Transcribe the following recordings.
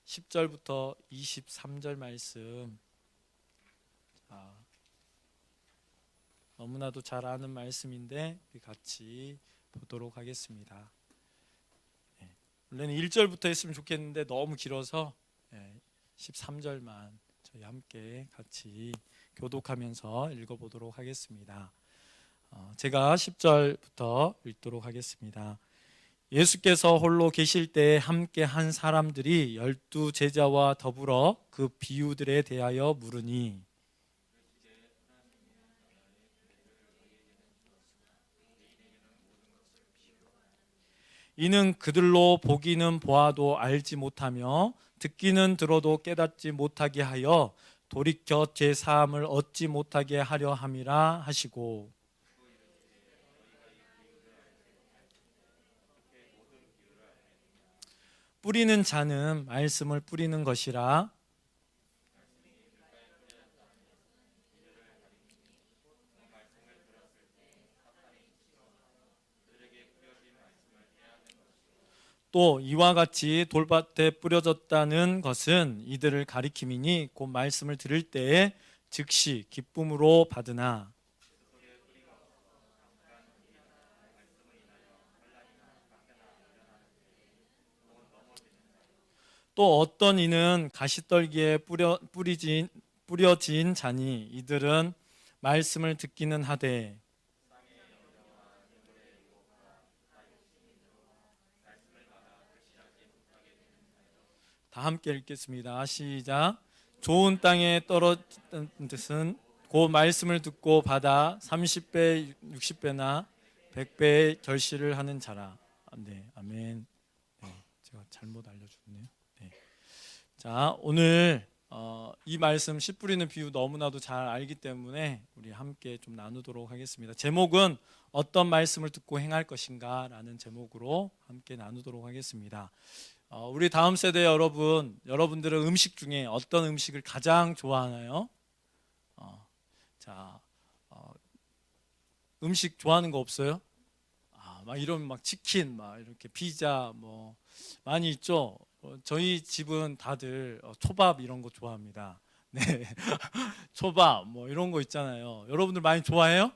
10절부터 23절 말씀. 너무나도 잘 아는 말씀인데 같이 보도록 하겠습니다. 원래는 1절부터 했으면 좋겠는데 너무 길어서 13절만 저희 함께 같이 교독하면서 읽어보도록 하겠습니다. 제가 10절부터 읽도록 하겠습니다. 예수께서 홀로 계실 때 함께 한 사람들이 12 제자와 더불어 그 비유들에 대하여 물으니 이는 그들로 보기는 보아도 알지 못하며 듣기는 들어도 깨닫지 못하게 하여 돌이켜 제 사함을 얻지 못하게 하려 함이라 하시고, 뿌리는 자는 말씀을 뿌리는 것이라. 또 이와 같이 돌밭에 뿌려졌다는 것은 이들을 가리킴이니 곧 말씀을 들을 때에 즉시 기쁨으로 받으나 또 어떤 이는 가시떨기에 뿌려진 자니 이들은 말씀을 듣기는 하되 다 함께 읽겠습니다. 시작. 좋은 땅에 떨어진 뜻은 그 말씀을 듣고 받아 30배, 60배나 100배의 결실을 하는 자라. 네, 아멘. 네, 제가 잘못 알려줬네요. 네. 자, 오늘 이 말씀 씨 뿌리는 비유 너무나도 잘 알기 때문에 우리 함께 좀 나누도록 하겠습니다. 제목은 어떤 말씀을 듣고 행할 것인가 라는 제목으로 함께 나누도록 하겠습니다. 우리 다음 세대 여러분들은 음식 중에 어떤 음식을 가장 좋아하나요? 음식 좋아하는 거 없어요? 막 이런 막 치킨, 막 이렇게 피자 뭐 많이 있죠. 저희 집은 다들 초밥 이런 거 좋아합니다. 네, 초밥 뭐 이런 거 있잖아요. 여러분들 많이 좋아해요?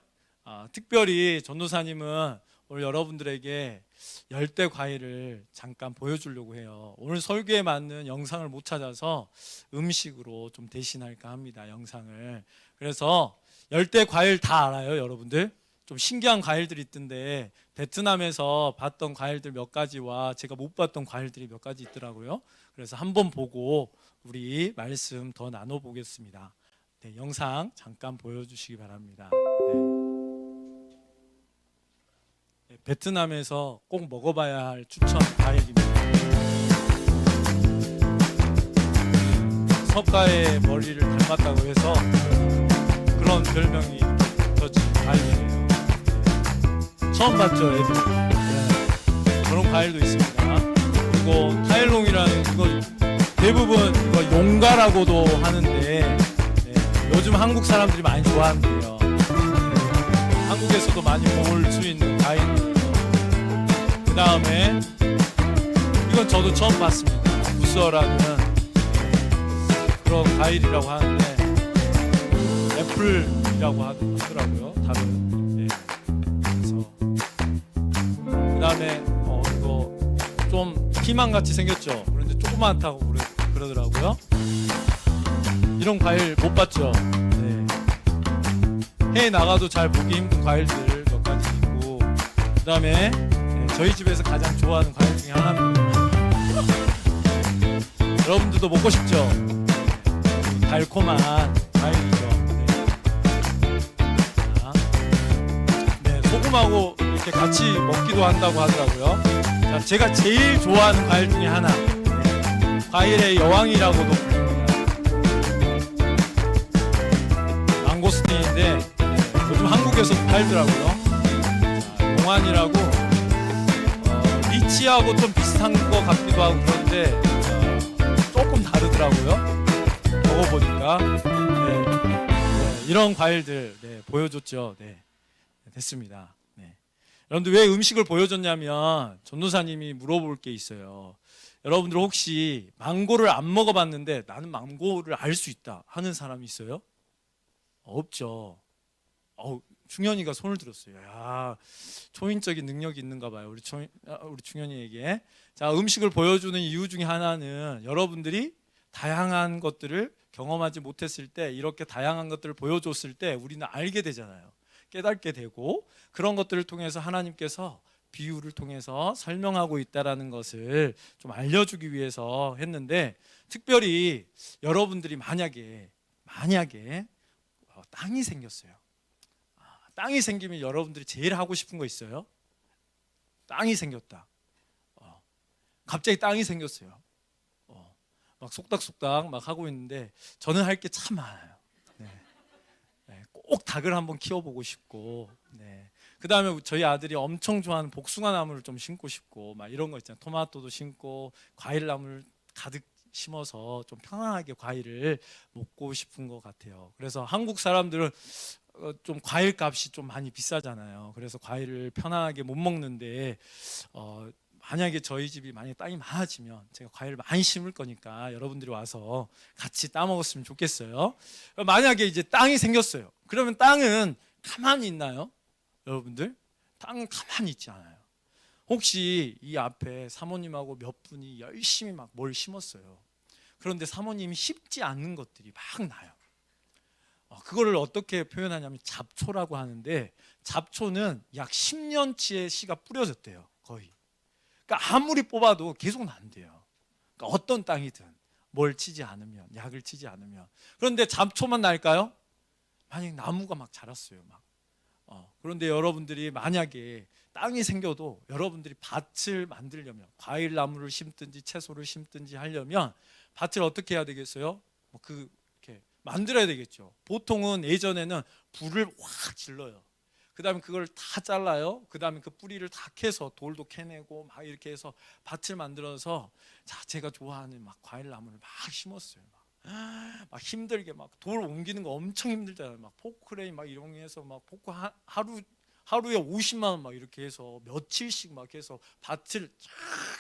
특별히 전도사님은 오늘 여러분들에게 열대 과일을 잠깐 보여주려고 해요. 오늘 설교에 맞는 영상을 못 찾아서 음식으로 좀 대신할까 합니다. 영상을. 그래서 열대 과일 다 알아요, 여러분들? 좀 신기한 과일들이 있던데 베트남에서 봤던 과일들 몇 가지와 제가 못 봤던 과일들이 몇 가지 있더라고요. 그래서 한번 보고 우리 말씀 더 나눠보겠습니다. 네, 영상 잠깐 보여주시기 바랍니다. 네, 베트남에서 꼭 먹어봐야 할 추천 과일입니다. 석가의 머리를 닮았다고 해서 그런 별명이 붙어진 과일이에요. 처음 봤죠, 애들? 네, 그런 과일도 있습니다. 그리고 타일롱이라는 이거 대부분 이거 용가라고도 하는데 요즘 한국 사람들이 많이 좋아한대요. 한국에서도 많이 볼 수 있는 과일이에요. 그 다음에 이건 저도 처음 봤습니다. 부서라는 그런 과일이라고 하는데 애플이라고 하더라고요. 다른. 그 다음에 이거 좀 피망같이 생겼죠. 그런데 조그맣다고 그러더라고요. 이런 과일 못 봤죠. 네. 해에 나가도 잘 보기 힘든 과일들 몇 가지 있고, 그 다음에 저희 집에서 가장 좋아하는 과일 중에 하나입니다. 여러분들도 먹고 싶죠? 달콤한 과일이죠. 네, 소금하고 이렇게 같이 먹기도 한다고 하더라고요. 자, 제가 제일 좋아하는 과일 중에 하나, 과일의 여왕이라고도 부릅니다. 망고스틴인데 요즘 한국에서도 팔더라고요. 자, 용안이라고 리치하고 좀 비슷한 것 같기도 하고 그런데 조금 다르더라고요. 먹어보니까. 이런 과일들 보여줬죠. 됐습니다. 여러분들 왜 음식을 보여줬냐면 전도사님이 물어볼 게 있어요. 여러분들 혹시 망고를 안 먹어봤는데 나는 망고를 알 수 있다 하는 사람이 있어요? 없죠. 충현이가 손을 들었어요. 야, 초인적인 능력이 있는가 봐요. 우리 충현이에게. 자, 음식을 보여주는 이유 중에 하나는 여러분들이 다양한 것들을 경험하지 못했을 때 이렇게 다양한 것들을 보여줬을 때 우리는 알게 되잖아요. 깨닫게 되고 그런 것들을 통해서 하나님께서 비유를 통해서 설명하고 있다라는 것을 좀 알려주기 위해서 했는데 특별히 여러분들이 만약에 땅이 생겼어요. 땅이 생기면 여러분들이 제일 하고 싶은 거 있어요? 땅이 생겼다. 갑자기 땅이 생겼어요. 막 속닥속닥 막 하고 있는데 저는 할 게 참 많아요. 네. 네, 꼭 닭을 한번 키워보고 싶고, 네. 그 다음에 저희 아들이 엄청 좋아하는 복숭아 나무를 좀 심고 싶고, 막 이런 거 있잖아요. 토마토도 심고 과일 나무를 가득 심어서 좀 편안하게 과일을 먹고 싶은 것 같아요. 그래서 한국 사람들은 좀 과일 값이 좀 많이 비싸잖아요. 그래서 과일을 편안하게 못 먹는데 만약에 저희 집이 만약에 땅이 많아지면 제가 과일을 많이 심을 거니까 여러분들이 와서 같이 따 먹었으면 좋겠어요. 만약에 이제 땅이 생겼어요. 그러면 땅은 가만히 있나요? 여러분들? 땅은 가만히 있지 않아요. 혹시 이 앞에 사모님하고 몇 분이 열심히 막 뭘 심었어요. 그런데 사모님이 심지 않는 것들이 막 나요. 그거를 어떻게 표현하냐면 잡초라고 하는데 잡초는 약 10년치의 씨가 뿌려졌대요. 거의. 그러니까 아무리 뽑아도 계속 난대요. 그러니까 어떤 땅이든 뭘 치지 않으면, 약을 치지 않으면. 그런데 잡초만 날까요? 만약에 나무가 막 자랐어요. 그런데 여러분들이 만약에 땅이 생겨도 여러분들이 밭을 만들려면 과일 나무를 심든지 채소를 심든지 하려면 밭을 어떻게 해야 되겠어요? 이렇게 만들어야 되겠죠. 보통은 예전에는 불을 확 질러요. 그 다음에 그걸 다 잘라요. 그 다음에 그 뿌리를 다 캐서 돌도 캐내고 막 이렇게 해서 밭을 만들어서 제가 좋아하는 막 과일 나무를 막 심었어요. 막 힘들게 막 돌 옮기는 거 엄청 힘들잖아요. 막 포크레인 막 이용해서 막 포크 하루에 50만 원 막 이렇게 해서 며칠씩 막 해서 밭을 쫙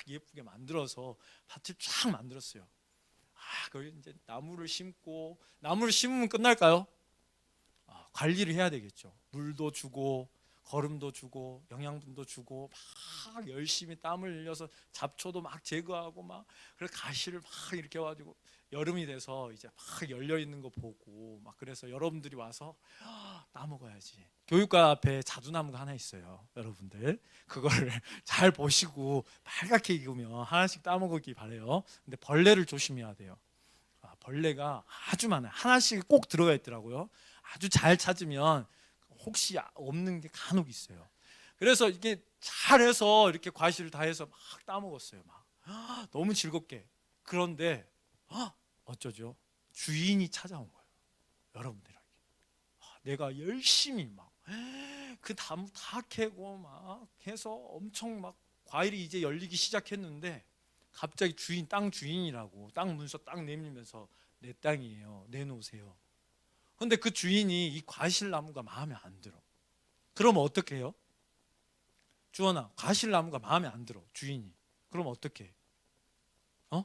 예쁘게 만들어서 밭을 쫙 만들었어요. 거기 이제 나무를 심으면 끝날까요? 관리를 해야 되겠죠. 물도 주고 거름도 주고 영양분도 주고 막 열심히 땀을 흘려서 잡초도 막 제거하고 막 그래서 가시를 막 이렇게 해가지고 여름이 돼서 이제 막 열려 있는 거 보고 막 그래서 여러분들이 와서 따먹어야지. 교육관 앞에 자두나무가 하나 있어요. 여러분들 그거를 잘 보시고 빨갛게 익으면 하나씩 따먹기 바래요. 근데 벌레를 조심해야 돼요. 벌레가 아주 많아요. 하나씩 꼭 들어가 있더라고요. 아주 잘 찾으면 혹시 없는 게 간혹 있어요. 그래서 이게 잘해서 이렇게 과실을 다 해서 막 따먹었어요. 너무 즐겁게. 그런데 어쩌죠? 주인이 찾아온 거예요. 여러분들에게. 내가 열심히 막 그 나무 다 캐고 막 해서 엄청 막 과일이 이제 열리기 시작했는데 갑자기 땅 주인이라고 땅 문서 딱 내밀면서 내 땅이에요. 내놓으세요. 그런데 그 주인이 이 과실나무가 마음에 안 들어. 그러면 어떻게 해요? 주원아, 과실나무가 마음에 안 들어. 주인이. 그럼 어떻게 해?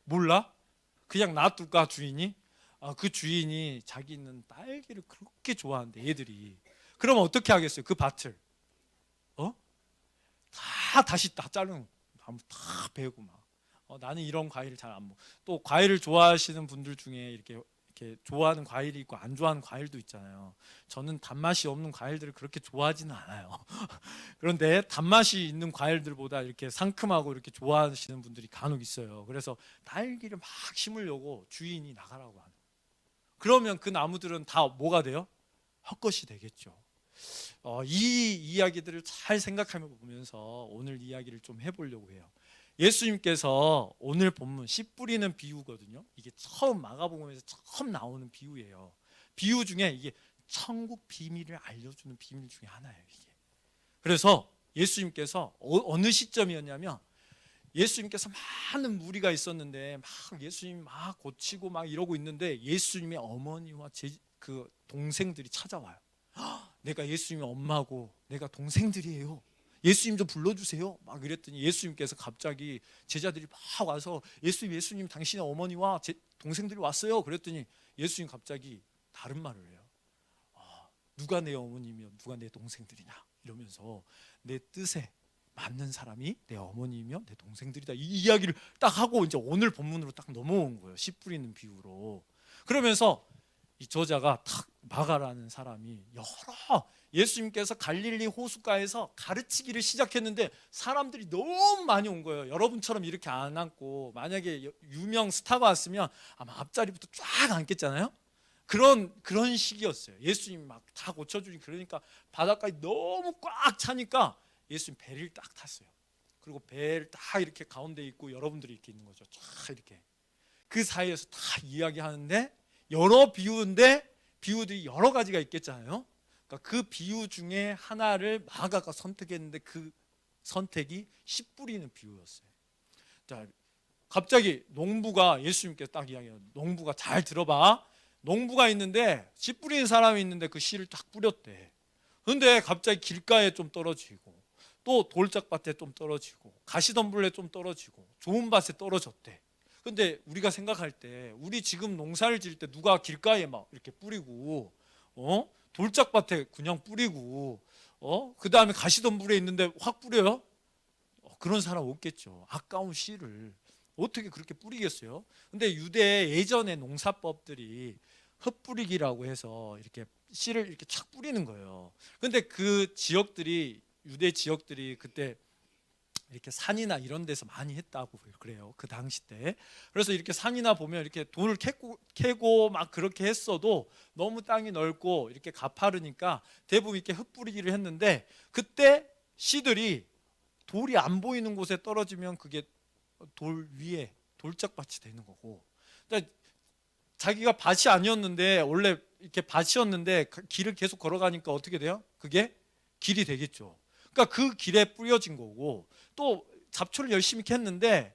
몰라? 그냥 놔둘까 주인이? 그 주인이 자기는 딸기를 그렇게 좋아한대 얘들이. 그러면 어떻게 하겠어요? 그 밭을 다시 다 자르는 나무 다 베고 막. 나는 이런 과일을 잘 안 먹어. 또 과일을 좋아하시는 분들 중에 이렇게 좋아하는 과일이 있고 안 좋아하는 과일도 있잖아요. 저는 단맛이 없는 과일들을 그렇게 좋아하지는 않아요. 그런데 단맛이 있는 과일들보다 이렇게 상큼하고 이렇게 좋아하시는 분들이 간혹 있어요. 그래서 딸기를 막 심으려고 주인이 나가라고 하는. 그러면 그 나무들은 다 뭐가 돼요? 헛것이 되겠죠. 이 이야기들을 잘 생각하며 보면서 오늘 이야기를 좀 해보려고 해요. 예수님께서 오늘 본문 씨 뿌리는 비유거든요. 이게 처음 마가복음에서 처음 나오는 비유예요. 비유 중에 이게 천국 비밀을 알려주는 비밀 중에 하나예요. 이게. 그래서 예수님께서 어느 시점이었냐면 예수님께서 많은 무리가 있었는데 막 예수님 막 고치고 막 이러고 있는데 예수님의 어머니와 그 동생들이 찾아와요. 내가 예수님의 엄마고 내가 동생들이에요. 예수님 좀 불러주세요. 막 이랬더니 예수님께서 갑자기 제자들이 막 와서 예수님 당신의 어머니와 제 동생들이 왔어요. 그랬더니 예수님 갑자기 다른 말을 해요. 누가 내 어머니며 누가 내 동생들이냐 이러면서 내 뜻에 맞는 사람이 내 어머니며 내 동생들이다. 이 이야기를 딱 하고 이제 오늘 본문으로 딱 넘어온 거예요. 씨 뿌리는 비유로. 그러면서 이 저자가 탁 마가라는 사람이 여러 예수님께서 갈릴리 호숫가에서 가르치기를 시작했는데 사람들이 너무 많이 온 거예요. 여러분처럼 이렇게 안 앉고 만약에 유명 스타가 왔으면 아마 앞자리부터 쫙 앉겠잖아요. 그런 시기였어요. 예수님 막 다 고쳐주니 그러니까 바닷가에 너무 꽉 차니까 예수님 배를 딱 탔어요. 그리고 배를 딱 이렇게 가운데 있고 여러분들이 이렇게 있는 거죠. 쫙 이렇게 그 사이에서 다 이야기하는데 여러 비유인데 비유들이 여러 가지가 있겠잖아요. 그러니까 그 비유 중에 하나를 마가가 선택했는데 그 선택이 씨 뿌리는 비유였어요. 자, 갑자기 농부가 예수님께서 딱 이야기해요. 농부가 잘 들어봐. 농부가 있는데 씨 뿌리는 사람이 있는데 그 씨를 딱 뿌렸대. 그런데 갑자기 길가에 좀 떨어지고 또 돌짝밭에 좀 떨어지고 가시덤불에 좀 떨어지고 좋은 밭에 떨어졌대. 근데 우리가 생각할 때 우리 지금 농사를 지을 때 누가 길가에 막 이렇게 뿌리고 돌짝밭에 그냥 뿌리고 그 다음에 가시덤불에 있는데 확 뿌려요? 그런 사람 없겠죠. 아까운 씨를 어떻게 그렇게 뿌리겠어요? 근데 유대 예전의 농사법들이 흩뿌리기라고 해서 이렇게 씨를 이렇게 착 뿌리는 거예요. 근데 그 지역들이 유대 지역들이 그때 이렇게 산이나 이런 데서 많이 했다고 그래요. 그 당시 때. 그래서 이렇게 산이나 보면 이렇게 돌을 캐고 막 그렇게 했어도 너무 땅이 넓고 이렇게 가파르니까 대부분 이렇게 흩뿌리기를 했는데 그때 씨들이 돌이 안 보이는 곳에 떨어지면 그게 돌 위에 돌짝밭이 되는 거고, 그러니까 자기가 밭이 아니었는데 원래 이렇게 밭이었는데 길을 계속 걸어가니까 어떻게 돼요? 그게 길이 되겠죠. 그러니까 그 길에 뿌려진 거고, 또 잡초를 열심히 캤는데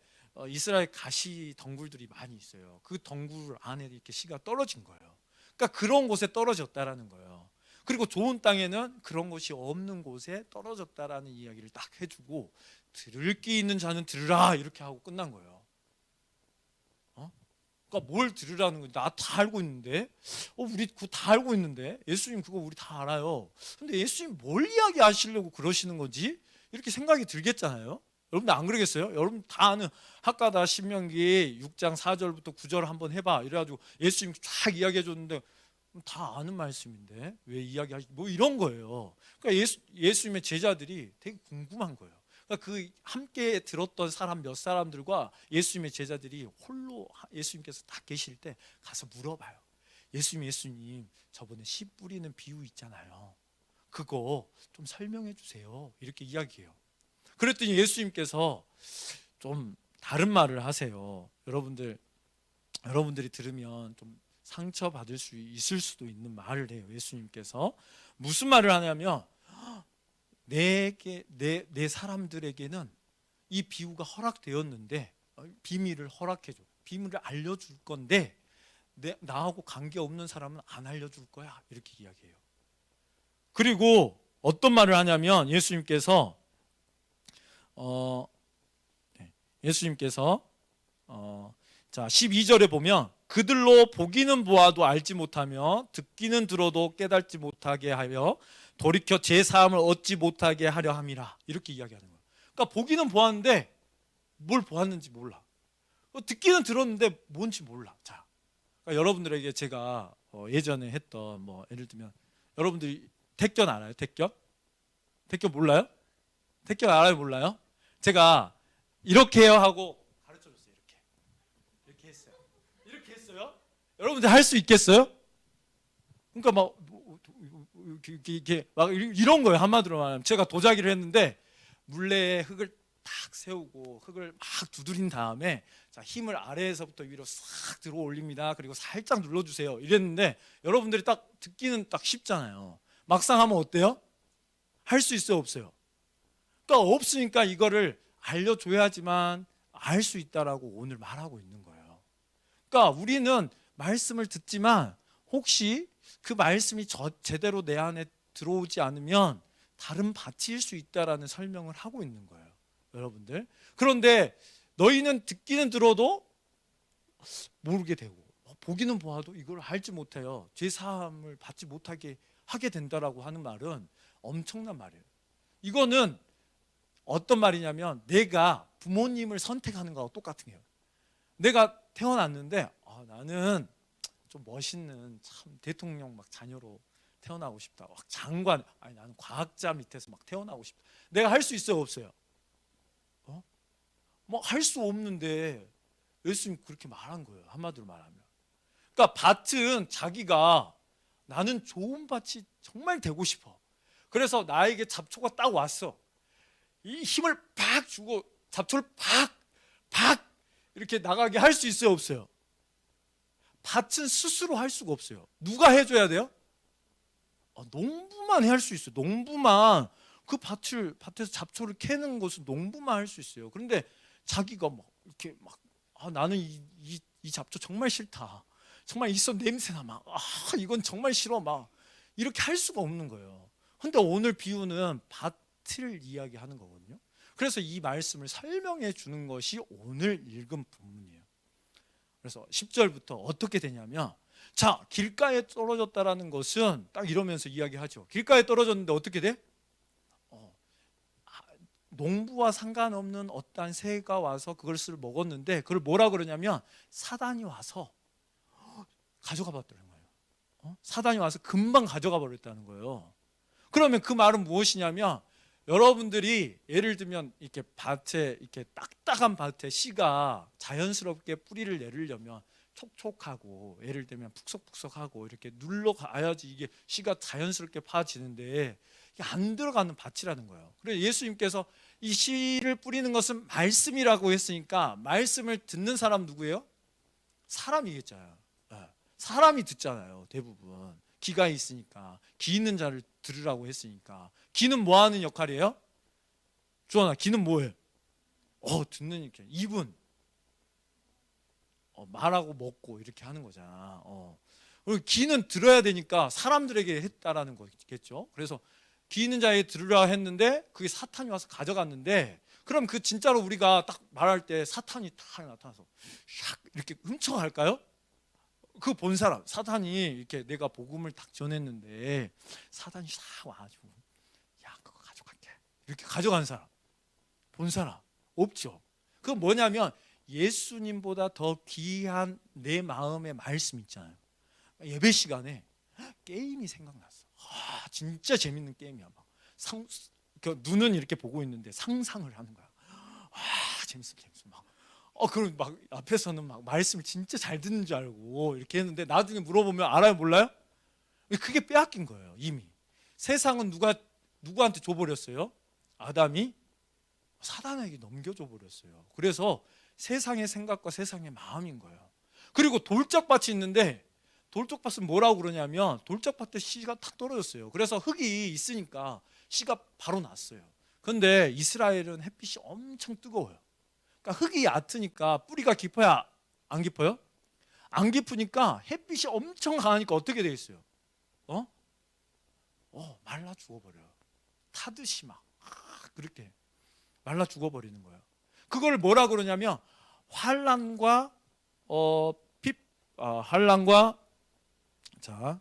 이스라엘 가시 덩굴들이 많이 있어요. 그 덩굴 안에 이렇게 씨가 떨어진 거예요. 그러니까 그런 곳에 떨어졌다라는 거예요. 그리고 좋은 땅에는 그런 것이 없는 곳에 떨어졌다라는 이야기를 딱 해주고, 들을 귀 있는 자는 들으라 이렇게 하고 끝난 거예요. 그러니까 뭘 들으라는 거지? 나 다 알고 있는데, 우리 그거 다 알고 있는데, 예수님 그거 우리 다 알아요. 근데 예수님 뭘 이야기하시려고 그러시는 거지? 이렇게 생각이 들겠잖아요. 여러분들 안 그러겠어요? 여러분 다 아는 학가다 신명기 6장 4절부터 9절 한번 해봐. 이래가지고 예수님 쫙 이야기해 줬는데 다 아는 말씀인데 왜 이야기하시? 뭐 이런 거예요. 그러니까 예수님의 제자들이 되게 궁금한 거예요. 그러니까 그 함께 들었던 사람 몇 사람들과 예수님의 제자들이 홀로 예수님께서 딱 계실 때 가서 물어봐요. 예수님 저번에 씨 뿌리는 비유 있잖아요. 그거 좀 설명해 주세요. 이렇게 이야기해요. 그랬더니 예수님께서 좀 다른 말을 하세요. 여러분들이 들으면 좀 상처받을 수 있을 수도 있는 말을 해요. 예수님께서 무슨 말을 하냐면, 내 사람들에게는 이 비유가 허락되었는데 비밀을 허락해줘. 비밀을 알려줄 건데 나하고 관계없는 사람은 안 알려줄 거야. 이렇게 이야기해요. 그리고 어떤 말을 하냐면 예수님께서 자 12절에 보면 그들로 보기는 보아도 알지 못하며 듣기는 들어도 깨닫지 못하게 하여 돌이켜 제 사함을 얻지 못하게 하려 함이라 이렇게 이야기하는 거예요. 그러니까 보기는 보았는데 뭘 보았는지 몰라. 듣기는 들었는데 뭔지 몰라. 자, 그러니까 여러분들에게 제가 예전에 했던 예를 들면 여러분들이 택견 알아요? 택견 몰라요? 택견 알아요? 몰라요? 제가 이렇게 해요 하고 가르쳐줬어요. 이렇게 했어요. 이렇게 했어요? 여러분들 할 수 있겠어요? 그러니까 이렇게 막 이런 거예요. 한마디로 말하면 제가 도자기를 했는데 물레에 흙을 탁 세우고 흙을 막 두드린 다음에 자, 힘을 아래에서부터 위로 싹 들어 올립니다. 그리고 살짝 눌러주세요. 이랬는데 여러분들이 딱 듣기는 딱 쉽잖아요. 막상 하면 어때요? 할 수 있어요? 없어요? 그러니까 없으니까 이거를 알려줘야지만 알 수 있다라고 오늘 말하고 있는 거예요. 그러니까 우리는 말씀을 듣지만 혹시 그 말씀이 제대로 내 안에 들어오지 않으면 다른 밭일 수 있다라는 설명을 하고 있는 거예요, 여러분들. 그런데 너희는 듣기는 들어도 모르게 되고 보기는 보아도 이걸 알지 못해요. 죄 사함을 받지 못하게 하게 된다라고 하는 말은 엄청난 말이에요. 이거는 어떤 말이냐면 내가 부모님을 선택하는 거하고 똑같은 거예요. 내가 태어났는데 나는 좀 멋있는 참 대통령 막 자녀로 태어나고 싶다. 막 장관, 아니 나는 과학자 밑에서 막 태어나고 싶다. 내가 할 수 있어요, 없어요? 뭐 할 수 없는데 예수님 그렇게 말한 거예요, 한마디로 말하면. 그러니까 밭은 자기가 나는 좋은 밭이 정말 되고 싶어. 그래서 나에게 잡초가 딱 왔어. 이 힘을 팍 주고 잡초를 팍 이렇게 나가게 할 수 있어요, 없어요? 밭은 스스로 할 수가 없어요. 누가 해줘야 돼요? 농부만 할 수 있어요. 농부만 그 밭에서 잡초를 캐는 것은 농부만 할 수 있어요. 그런데 자기가 막 이렇게 막 나는 이 잡초 정말 싫다. 정말 있어 냄새나 막 이건 정말 싫어 막 이렇게 할 수가 없는 거예요. 근데 오늘 비유는 밭을 이야기하는 거거든요. 그래서 이 말씀을 설명해 주는 것이 오늘 읽은 본문이에요. 그래서 10절부터 어떻게 되냐면, 자, 길가에 떨어졌다라는 것은 딱 이러면서 이야기하죠. 길가에 떨어졌는데 어떻게 돼? 농부와 상관없는 어떠한 새가 와서 그것을 먹었는데, 그걸 뭐라 그러냐면 사단이 와서 가져가 봤다는 거예요. 사단이 와서 금방 가져가 버렸다는 거예요. 그러면 그 말은 무엇이냐면, 여러분들이 예를 들면 이렇게 밭에, 이렇게 딱딱한 밭에 씨가 자연스럽게 뿌리를 내리려면 촉촉하고 예를 들면 푹석푹석하고 이렇게 눌러가야지 이게 씨가 자연스럽게 파지는데 이게 안 들어가는 밭이라는 거예요. 그래서 예수님께서 이 씨를 뿌리는 것은 말씀이라고 했으니까 말씀을 듣는 사람 누구예요? 사람이겠잖아요. 사람이 듣잖아요, 대부분. 귀가 있으니까, 귀 있는 자를 들으라고 했으니까. 귀는 뭐 하는 역할이에요? 주원아, 귀는 뭐예요? 듣는 이렇게 입은 말하고 먹고 이렇게 하는 거잖아. 그리고 귀는 들어야 되니까 사람들에게 했다라는 거겠죠. 그래서 귀 있는 자에게 들으라 했는데 그게 사탄이 와서 가져갔는데, 그럼 그 진짜로 우리가 딱 말할 때 사탄이 딱 나타나서 샥 이렇게 훔쳐갈까요? 그 본 사람, 사탄이 이렇게 내가 복음을 딱 전했는데 사탄이 싹 와가지고 야 그거 가져갈게 이렇게 가져간 사람 본 사람 없죠. 그건 뭐냐면 예수님보다 더 귀한 내 마음의 말씀 있잖아요. 예배 시간에 게임이 생각났어. 진짜 재밌는 게임이야. 막 눈은 이렇게 보고 있는데 상상을 하는 거야. 재밌어. 그럼 막 앞에서는 막 말씀을 진짜 잘 듣는 줄 알고 이렇게 했는데 나중에 물어보면 알아요, 몰라요? 그게 빼앗긴 거예요, 이미. 세상은 누구한테 줘버렸어요? 아담이 사단에게 넘겨줘 버렸어요. 그래서 세상의 생각과 세상의 마음인 거예요. 그리고 돌짝밭이 있는데 돌짝밭은 뭐라고 그러냐면 돌짝밭에 씨가 탁 떨어졌어요. 그래서 흙이 있으니까 씨가 바로 났어요. 그런데 이스라엘은 햇빛이 엄청 뜨거워요. 그러니까 흙이 얕으니까 뿌리가 깊어야 안 깊어요? 안 깊으니까 햇빛이 엄청 강하니까 어떻게 되겠어요? 말라 죽어버려요. 타듯이 막 그렇게 말라 죽어버리는 거예요. 그걸 뭐라 그러냐면 환란과 환란과 자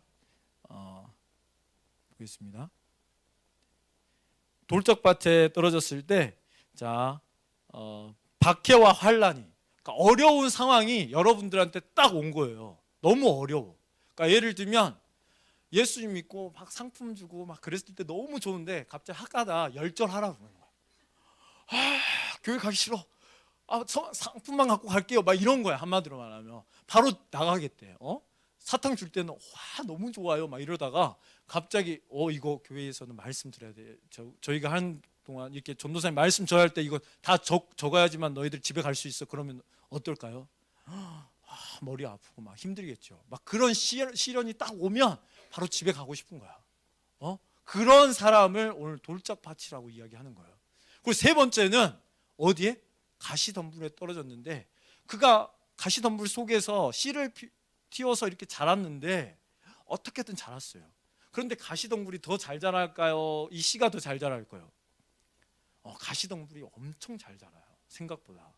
보겠습니다. 돌짝밭에 떨어졌을 때 박해와 환란이, 그러니까 어려운 상황이 여러분들한테 딱 온 거예요. 너무 어려워. 그러니까 예를 들면 예수님 믿고 막 상품 주고 막 그랬을 때 너무 좋은데 갑자기 학가다 열절하라고 그러는 거야. 교회 가기 싫어. 상품만 갖고 갈게요. 막 이런 거야, 한마디로 말하면. 바로 나가겠대. 사탕 줄 때는 와 너무 좋아요. 막 이러다가 갑자기 이거 교회에서는 말씀 드려야 돼. 저희가 한 동안 이렇게 전도사님 말씀 전할 때 이거 다 적어야지만 너희들 집에 갈 수 있어. 그러면 어떨까요? 머리 아프고 막 힘들겠죠. 막 그런 시련이 딱 오면 바로 집에 가고 싶은 거야. 그런 사람을 오늘 돌짝밭이라고 이야기하는 거예요. 그리고 세 번째는 어디에? 가시덤불에 떨어졌는데 그가 가시덤불 속에서 씨를 틔워서 이렇게 자랐는데 어떻게든 자랐어요. 그런데 가시덤불이 더 잘 자랄까요? 이 씨가 더 잘 자랄까요? 가시덤불이 엄청 잘 자라요, 생각보다.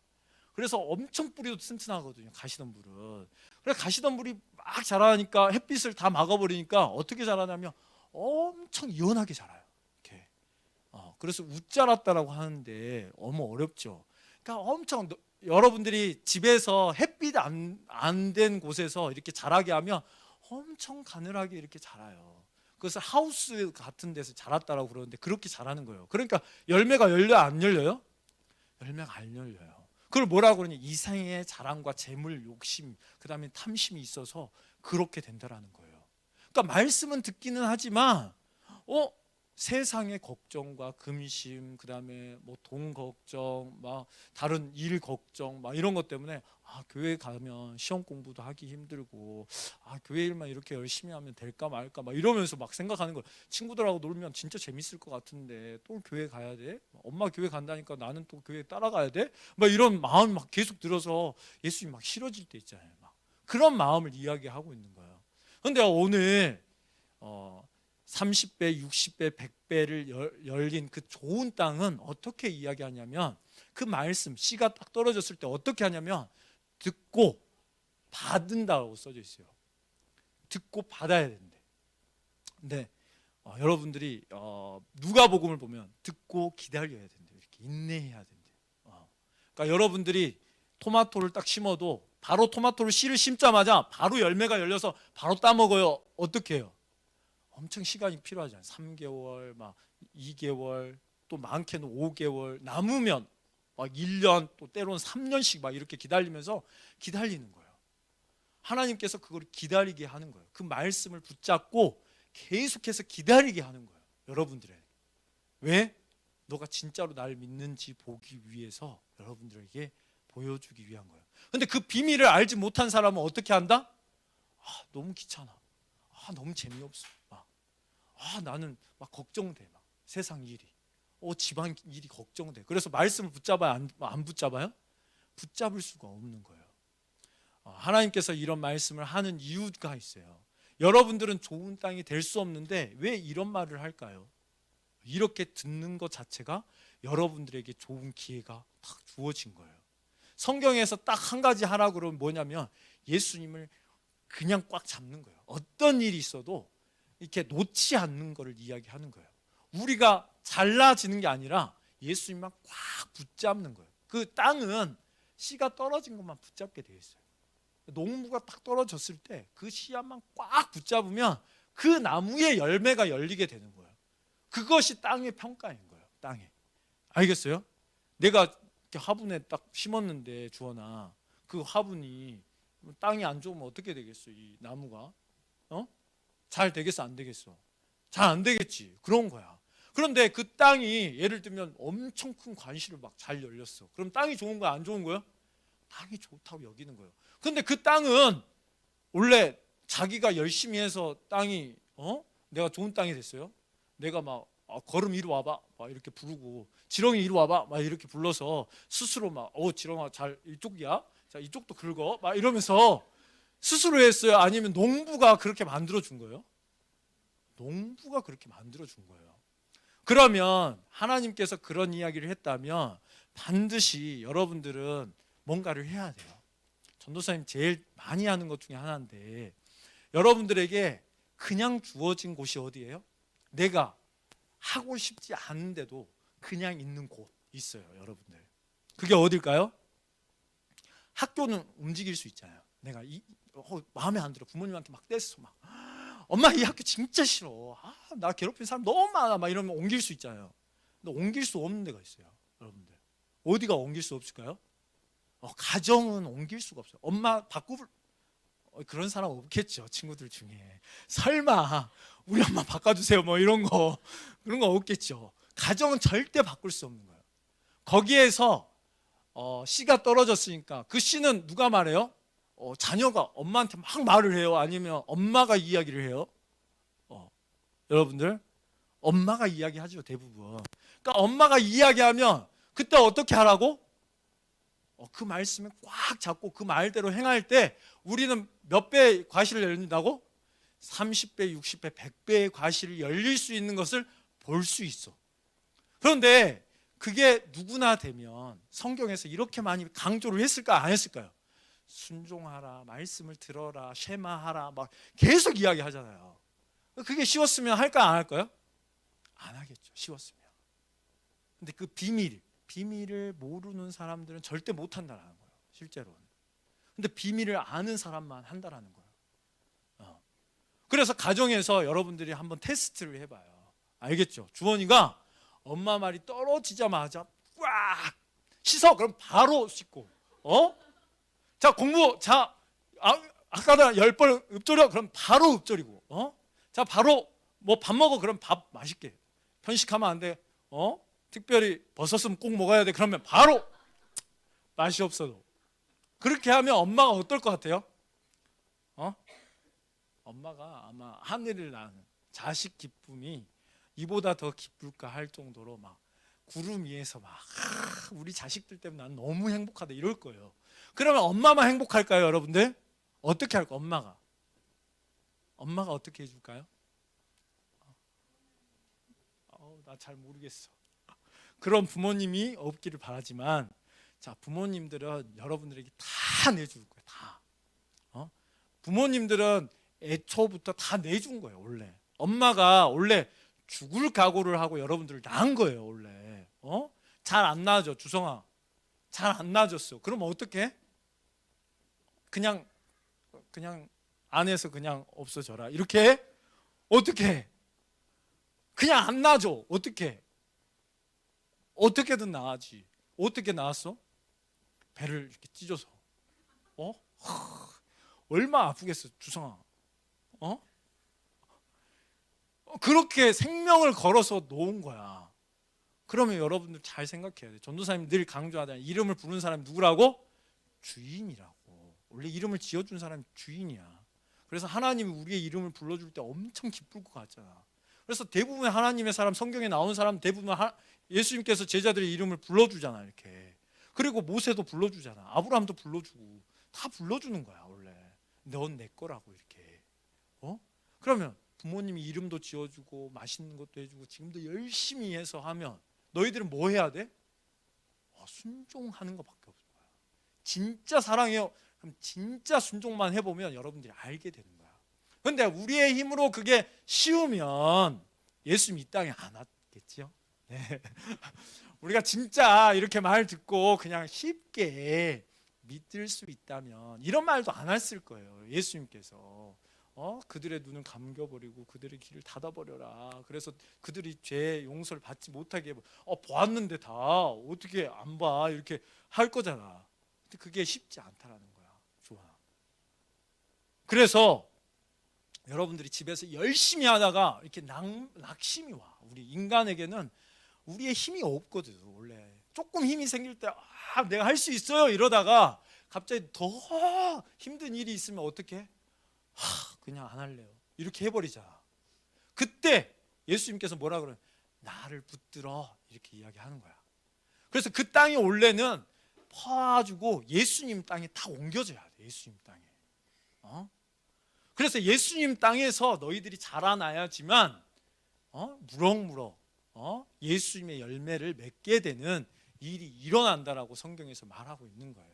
그래서 엄청 뿌리도 튼튼하거든요, 가시덤불은. 그래서 가시덤불이 막 자라니까 햇빛을 다 막아버리니까 어떻게 자라냐면 엄청 연하게 자라요. 이렇게. 그래서 웃자랐다라고 하는데 너무 어렵죠. 그러니까 엄청 여러분들이 집에서 햇빛 안 된 곳에서 이렇게 자라게 하면 엄청 가늘하게 이렇게 자라요. 그래서 하우스 같은 데서 자랐다라고 그러는데 그렇게 자라는 거예요. 그러니까 열매가 열려요, 안 열려요? 열매가 안 열려요. 그걸 뭐라고 그러니? 이상의 자랑과 재물 욕심, 그다음에 탐심이 있어서 그렇게 된다라는 거예요. 그러니까 말씀은 듣기는 하지만 세상의 걱정과 근심, 그다음에 뭐 돈 걱정, 막 다른 일 걱정, 막 이런 것 때문에 교회 가면 시험 공부도 하기 힘들고, 교회 일만 이렇게 열심히 하면 될까 말까 막 이러면서 막 생각하는 거예요. 친구들하고 놀면 진짜 재밌을 것 같은데 또 교회 가야 돼? 엄마 교회 간다니까 나는 또 교회 따라가야 돼? 막 이런 마음이 막 계속 들어서 예수님 막 싫어질 때 있잖아요. 막 그런 마음을 이야기하고 있는 거예요. 그런데 오늘 30배, 60배, 100배를 열린 그 좋은 땅은 어떻게 이야기하냐면, 그 말씀, 씨가 딱 떨어졌을 때 어떻게 하냐면 듣고 받는다고 써져 있어요. 듣고 받아야 된대. 근데 여러분들이 누가복음을 보면 듣고 기다려야 된대. 이렇게 인내해야 된대. 그러니까 여러분들이 토마토를 딱 심어도 바로 토마토를 씨를 심자마자 바로 열매가 열려서 바로 따먹어요? 어떻게 해요? 엄청 시간이 필요하잖아요. 3개월, 막 2개월, 또 많게는 5개월, 남으면 막 1년, 또 때로는 3년씩 막 이렇게 기다리면서 기다리는 거예요. 하나님께서 그걸 기다리게 하는 거예요. 그 말씀을 붙잡고 계속해서 기다리게 하는 거예요, 여러분들에게. 왜? 너가 진짜로 날 믿는지 보기 위해서 여러분들에게 보여주기 위한 거예요. 근데 그 비밀을 알지 못한 사람은 어떻게 한다? 너무 귀찮아. 너무 재미없어. 나는 막 걱정돼. 막 세상 일이. 집안 일이 걱정돼. 그래서 말씀을 붙잡아야 안 붙잡아요? 붙잡을 수가 없는 거예요. 하나님께서 이런 말씀을 하는 이유가 있어요. 여러분들은 좋은 땅이 될 수 없는데 왜 이런 말을 할까요? 이렇게 듣는 것 자체가 여러분들에게 좋은 기회가 딱 주어진 거예요. 성경에서 딱 한 가지 하라고 그러면 뭐냐면 예수님을 그냥 꽉 잡는 거예요. 어떤 일이 있어도 이렇게 놓지 않는 것을 이야기하는 거예요. 우리가 잘나지는 게 아니라 예수님만 꽉 붙잡는 거예요. 그 땅은 씨가 떨어진 것만 붙잡게 되어 있어요. 농부가 딱 떨어졌을 때 그 씨앗만 꽉 붙잡으면 그 나무에 열매가 열리게 되는 거예요. 그것이 땅의 평가인 거예요. 땅에. 알겠어요? 내가 이렇게 화분에 딱 심었는데, 주원아, 그 화분이 땅이 안 좋으면 어떻게 되겠어? 이 나무가 잘 되겠어, 안 되겠어? 잘 안 되겠지. 그런 거야. 그런데 그 땅이 예를 들면 엄청 큰 관시를 막 잘 열렸어. 그럼 땅이 좋은 거야, 안 좋은 거야? 땅이 좋다고 여기는 거예요. 근데 그 땅은 원래 자기가 열심히 해서 땅이 내가 좋은 땅이 됐어요. 내가 막 걸음 이리 와봐 막 이렇게 부르고, 지렁이 이리 와봐 막 이렇게 불러서 스스로 막 지렁아 잘 이쪽이야, 자 이쪽도 긁어 막 이러면서 스스로 했어요? 아니면 농부가 그렇게 만들어 준 거예요? 농부가 그렇게 만들어 준 거예요. 그러면 하나님께서 그런 이야기를 했다면 반드시 여러분들은 뭔가를 해야 돼요. 전도사님 제일 많이 하는 것 중에 하나인데, 여러분들에게 그냥 주어진 곳이 어디예요? 내가 하고 싶지 않은데도 그냥 있는 곳 있어요, 여러분들. 그게 어딜까요? 학교는 움직일 수 있잖아요. 내가 마음에 안 들어. 부모님한테 막 떼서 막 엄마 이 학교 진짜 싫어. 나 괴롭힌 사람 너무 많아. 막 이러면 옮길 수 있잖아요. 근데 옮길 수 없는 데가 있어요, 여러분들. 어디가 옮길 수 없을까요? 가정은 옮길 수가 없어요. 엄마 바꾸을 그런 사람 없겠죠, 친구들 중에. 설마 우리 엄마 바꿔주세요 뭐 이런 거, 그런 거 없겠죠. 가정은 절대 바꿀 수 없는 거예요. 거기에서 씨가 떨어졌으니까 그 씨는 누가 말해요? 자녀가 엄마한테 막 말을 해요? 아니면 엄마가 이야기를 해요? 여러분들, 엄마가 이야기하죠, 대부분. 그러니까 엄마가 이야기하면 그때 어떻게 하라고? 그 말씀을 꽉 잡고 그 말대로 행할 때 우리는 몇 배 과실을 열린다고? 30배, 60배, 100배의 과실이 열릴 수 있는 것을 볼 수 있어. 그런데 그게 누구나 되면 성경에서 이렇게 많이 강조를 했을까 안 했을까요? 순종하라, 말씀을 들어라, 쉐마하라 막 계속 이야기하잖아요. 그게 쉬웠으면 할까 안 할까요? 안 하겠죠. 쉬웠으면. 근데 그 비밀을 모르는 사람들은 절대 못 한다는 거예요. 실제로는. 근데 비밀을 아는 사람만 한다라는 거예요. 그래서 가정에서 여러분들이 한번 테스트를 해봐요. 알겠죠? 주원이가 엄마 말이 떨어지자마자 꽉 씻어. 그럼 바로 씻고. 자, 공부. 자, 아까도 10번 읊조려. 그럼 바로 읊조리고. 자, 바로 뭐 밥 먹어. 그럼 밥 맛있게. 편식하면 안 돼. 특별히 버섯은 꼭 먹어야 돼. 그러면 바로 맛이 없어도. 그렇게 하면 엄마가 어떨 것 같아요? 엄마가 아마 하늘을 나는 자식 기쁨이 이보다 더 기쁠까 할 정도로 막 구름 위에서 막 우리 자식들 때문에 난 너무 행복하다 이럴 거예요. 그러면 엄마만 행복할까요, 여러분들? 어떻게 할까? 엄마가 어떻게 해줄까요? 나 잘 모르겠어. 그런 부모님이 없기를 바라지만, 자, 부모님들은 여러분들에게 다 내줄 거예요. 다. 부모님들은 애초부터 다 내준 거예요. 원래 엄마가 원래 죽을 각오를 하고 여러분들을 낳은 거예요. 원래 잘 안 낳아줘. 주성아 잘 안 낳아줬어. 그럼 어떻게? 그냥 안에서 그냥 없어져라 이렇게? 어떻게? 그냥 안 낳아줘. 어떻게든 낳아지. 어떻게 낳았어? 배를 이렇게 찢어서. 얼마 아프겠어, 주성아. 그렇게 생명을 걸어서 놓은 거야. 그러면 여러분들 잘 생각해야 돼. 전도사님 늘 강조하잖아요. 이름을 부르는 사람이 누구라고? 주인이라고. 원래 이름을 지어준 사람이 주인이야. 그래서 하나님이 우리의 이름을 불러줄 때 엄청 기쁠 것 같잖아. 그래서 대부분의 하나님의 사람, 성경에 나온 사람 대부분 예수님께서 제자들의 이름을 불러주잖아. 이렇게. 그리고 모세도 불러주잖아. 아브라함도 불러주고 다 불러주는 거야. 원래 넌 내 거라고 이렇게. 그러면 부모님이 이름도 지어주고 맛있는 것도 해주고 지금도 열심히 해서 하면 너희들은 뭐 해야 돼? 순종하는 것밖에 없는 거야. 진짜 사랑해요. 그럼 진짜 순종만 해보면 여러분들이 알게 되는 거야. 그런데 우리의 힘으로 그게 쉬우면 예수님 이 땅에 안 왔겠죠? 네. 우리가 진짜 이렇게 말 듣고 그냥 쉽게 믿을 수 있다면 이런 말도 안 했을 거예요. 예수님께서 그들의 눈을 감겨버리고 그들의 귀를 닫아버려라. 그래서 그들이 죄 용서를 받지 못하게 보았는데 다 어떻게 안 봐 이렇게 할 거잖아. 근데 그게 쉽지 않다라는 거야. 좋아. 그래서 여러분들이 집에서 열심히 하다가 이렇게 낙심이 와. 우리 인간에게는 우리의 힘이 없거든. 원래 조금 힘이 생길 때 내가 할 수 있어요 이러다가 갑자기 더 힘든 일이 있으면 어떻게? 그냥 안 할래요. 이렇게 해버리잖아. 그때 예수님께서 뭐라 그래요? 나를 붙들어 이렇게 이야기하는 거야. 그래서 그 땅이 원래는 퍼주고 예수님 땅에 다 옮겨져야 돼. 예수님 땅에. 그래서 예수님 땅에서 너희들이 자라나야지만 무럭무럭 예수님의 열매를 맺게 되는 일이 일어난다라고 성경에서 말하고 있는 거예요.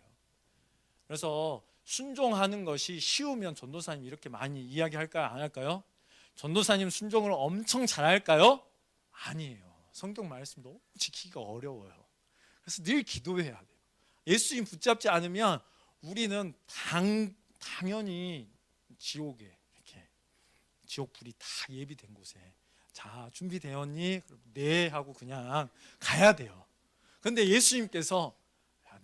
그래서 순종하는 것이 쉬우면 전도사님 이렇게 많이 이야기할까요? 안 할까요? 전도사님 순종을 엄청 잘할까요? 아니에요. 성경 말씀 너무 지키기가 어려워요. 그래서 늘 기도해야 돼요. 예수님 붙잡지 않으면 우리는 당연히 지옥에 이렇게 지옥 불이 다 예비된 곳에 자 준비되었니? 네 하고 그냥 가야 돼요. 그런데 예수님께서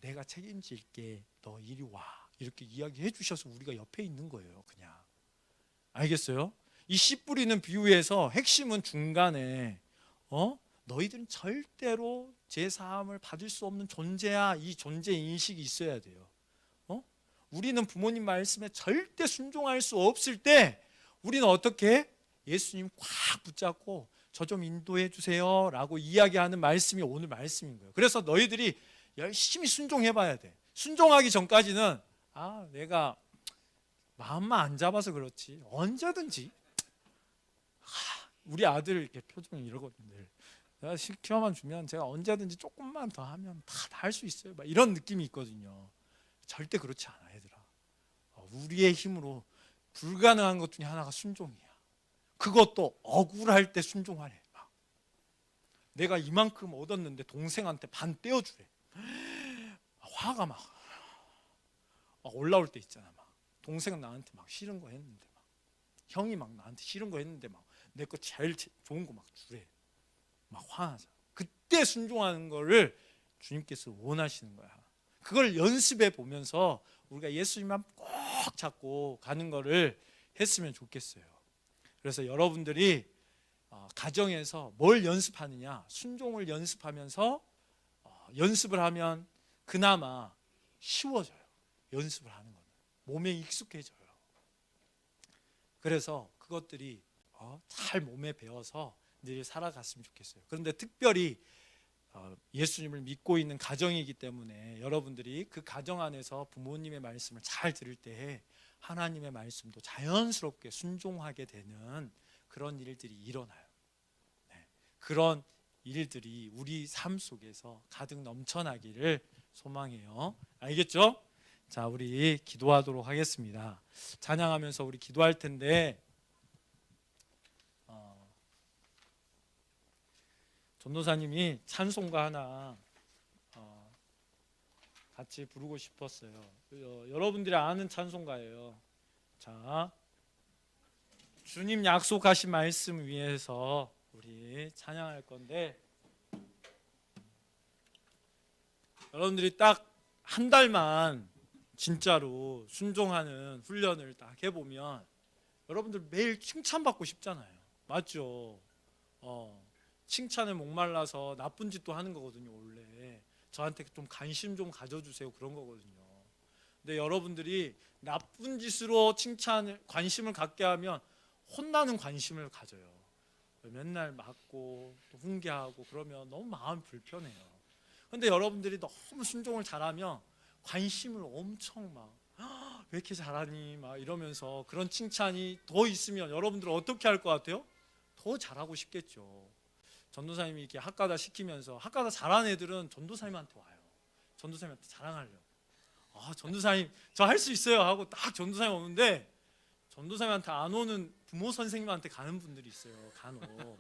내가 책임질게 너 이리 와 이렇게 이야기해 주셔서 우리가 옆에 있는 거예요. 그냥 알겠어요? 이 씨 뿌리는 비유에서 핵심은 중간에 너희들은 절대로 제 사함을 받을 수 없는 존재야. 이 존재 인식이 있어야 돼요. 우리는 부모님 말씀에 절대 순종할 수 없을 때 우리는 어떻게 예수님 꽉 붙잡고 저 좀 인도해 주세요 라고 이야기하는 말씀이 오늘 말씀인 거예요. 그래서 너희들이 열심히 순종해 봐야 돼. 순종하기 전까지는 내가 마음만 안 잡아서 그렇지 언제든지 우리 아들 이렇게 표정이 이러거든요. 내가 시켜만 주면 제가 언제든지 조금만 더 하면 다 할 수 있어요. 막 이런 느낌이 있거든요. 절대 그렇지 않아, 얘들아. 우리의 힘으로 불가능한 것 중에 하나가 순종이야. 그것도 억울할 때 순종하래. 막. 내가 이만큼 얻었는데 동생한테 반 떼어주래. 화가 막 올라올 때 있잖아. 막 동생은 나한테 막 싫은 거 했는데, 막 형이 막 나한테 싫은 거 했는데 막 내 거 제일 좋은 거 막 주래. 막 화나잖아. 그때 순종하는 거를 주님께서 원하시는 거야. 그걸 연습해 보면서 우리가 예수님만 꼭 잡고 가는 거를 했으면 좋겠어요. 그래서 여러분들이 가정에서 뭘 연습하느냐, 순종을 연습하면서 연습을 하면 그나마 쉬워져요. 연습을 하는 거는 몸에 익숙해져요. 그래서 그것들이 잘 몸에 배어서 늘 살아갔으면 좋겠어요. 그런데 특별히 예수님을 믿고 있는 가정이기 때문에 여러분들이 그 가정 안에서 부모님의 말씀을 잘 들을 때에 하나님의 말씀도 자연스럽게 순종하게 되는 그런 일들이 일어나요. 네. 그런 일들이 우리 삶 속에서 가득 넘쳐나기를 소망해요. 알겠죠? 자, 우리 기도하도록 하겠습니다. 찬양하면서 우리 기도할 텐데 전도사님이 찬송가 하나 같이 부르고 싶었어요. 여러분들이 아는 찬송가예요. 자, 주님 약속하신 말씀 위해서 우리 찬양할 건데 여러분들이 딱 한 달만 진짜로 순종하는 훈련을 딱 해보면 여러분들 매일 칭찬받고 싶잖아요. 맞죠? 칭찬에 목말라서 나쁜 짓도 하는 거거든요. 원래 저한테 좀 관심 좀 가져주세요, 그런 거거든요. 근데 여러분들이 나쁜 짓으로 관심을 갖게 하면 혼나는 관심을 가져요. 맨날 맞고 또 훈계하고 그러면 너무 마음 불편해요. 근데 여러분들이 너무 순종을 잘하면 관심을 엄청 왜 이렇게 잘하니 막 이러면서 그런 칭찬이 더 있으면 여러분들은 어떻게 할 것 같아요? 더 잘하고 싶겠죠. 전도사님이 이렇게 학가다 시키면서 학가다 잘하는 애들은 전도사님한테 와요. 전도사님한테 자랑하려고. 전도사님 저 할 수 있어요 하고 딱 전도사님 오는데 전도사님한테 안 오는 부모 선생님한테 가는 분들이 있어요. 간혹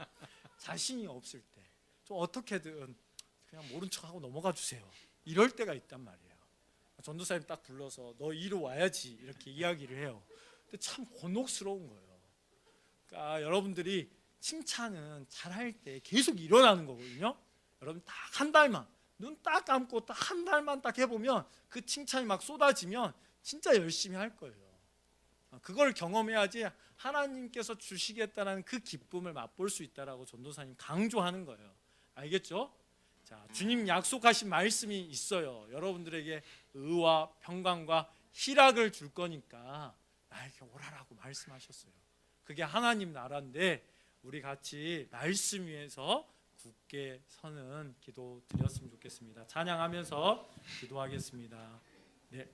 자신이 없을 때 좀 어떻게든 그냥 모른 척하고 넘어가 주세요. 이럴 때가 있단 말이에요. 전도사님 딱 불러서 너 이리 와야지 이렇게 이야기를 해요. 근데 참 곤혹스러운 거예요. 그러니까 여러분들이 칭찬은 잘할 때 계속 일어나는 거거든요. 여러분 딱 한 달만 눈 딱 감고 딱 한 달만 딱 해보면 그 칭찬이 막 쏟아지면 진짜 열심히 할 거예요. 그걸 경험해야지 하나님께서 주시겠다는 그 기쁨을 맛볼 수 있다라고 전도사님 강조하는 거예요. 알겠죠? 자, 주님 약속하신 말씀이 있어요. 여러분들에게 의와 평강과 희락을 줄 거니까 나에게 오라라고 말씀하셨어요. 그게 하나님 나라인데 우리 같이 말씀 위에서 굳게 서는 기도 드렸으면 좋겠습니다. 찬양하면서 기도하겠습니다. 네.